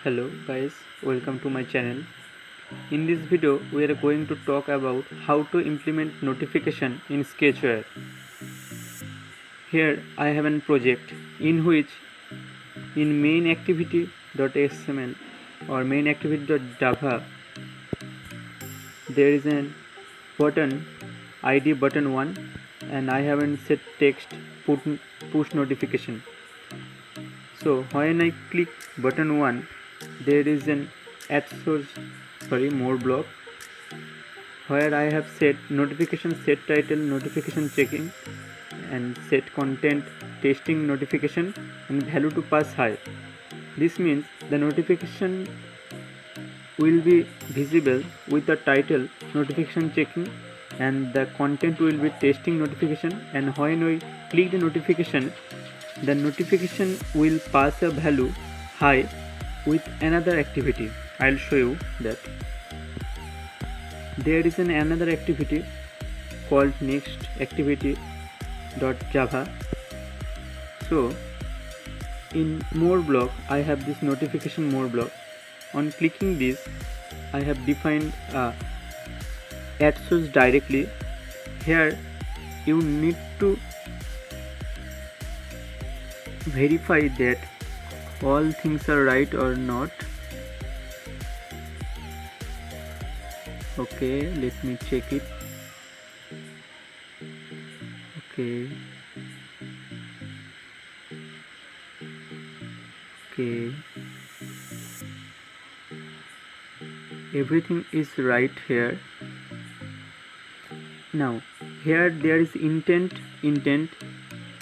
Hello guys, welcome to my channel. In this video we are going to talk about how to implement notification in Sketchware. Here I have a project in which in main activity.xml or main activity.java there is a button ID button 1 and I haven't set text push notification. So when I click button 1, there is an more block where I have set notification set title notification checking and set content testing notification and value to pass high. This means the notification will be visible with the title notification checking and the content will be testing notification, and when we click the notification will pass a value high with another activity. I'll show you that. There is another activity called next activity.java. So in more block I have this notification more block. On clicking this I have defined add source directly. Here you need to verify that all things are right or not. Okay, let me check it. Okay, everything is right here. Now here there is intent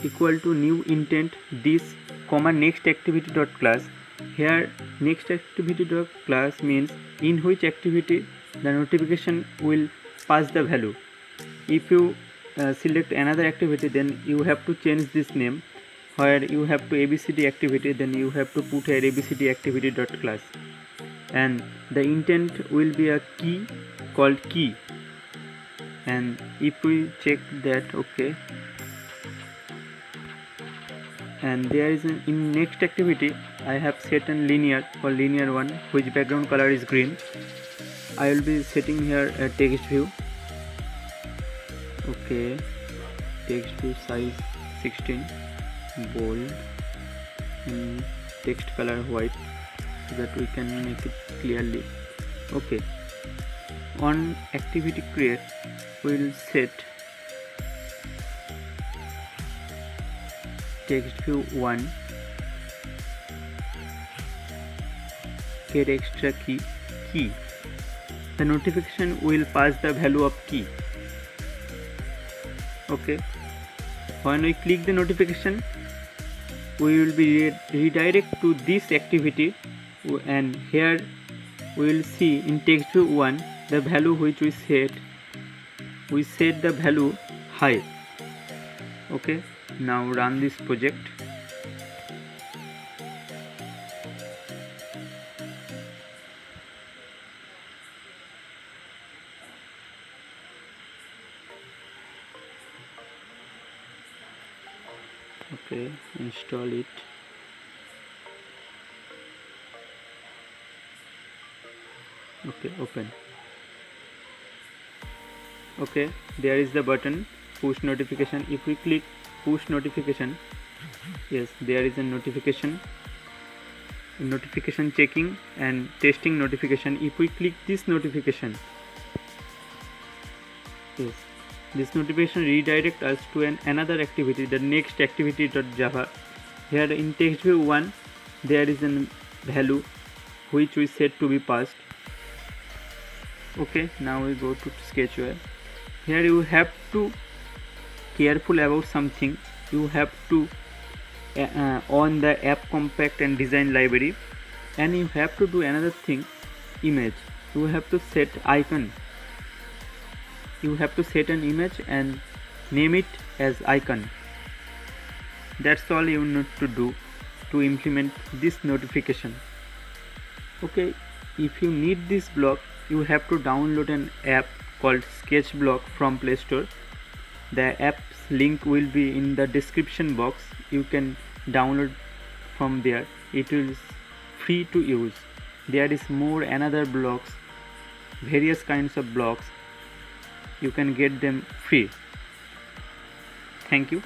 equal to new intent this comma next activity dot class. Here next activity dot class means in which activity the notification will pass the value. If you select another activity, then you have to change this name. Where you have to abcd activity, then you have to put here abcd activity dot class, and the intent will be a key called key. And if we check that, okay, and there is in next activity I have set a linear or linear one which background color is green. I will be setting here a text view. Okay, text view size 16, bold, and text color white so that we can make it clearly. Okay, on activity create we will set text view 1 get extra key. The notification will pass the value of key. Okay, when we click the notification we will be redirect to this activity, and here we will see in text view 1 the value which we set the value high. Okay, now run this project. Okay, install it. Okay, open. Okay, there is the button push notification. If we click push notification, yes, there is a notification checking and testing notification. If we click this notification, yes, this notification redirect us to another activity, the next activity.java. Here in text view 1 there is a value which we set to be passed. Okay, now we go to Sketchware. Here you have to careful about something. You have to on the app compact and design library, and you have to do another thing, image. You have to set icon. You have to set an image and name it as icon. That's all you need to do to implement this notification. Okay, if you need this block you have to download an app called Sketchblock from Play Store. The app's link will be in the description box. You can download from there. It is free to use. there is more another blocks, various kinds of blocks. You can get them free. Thank you.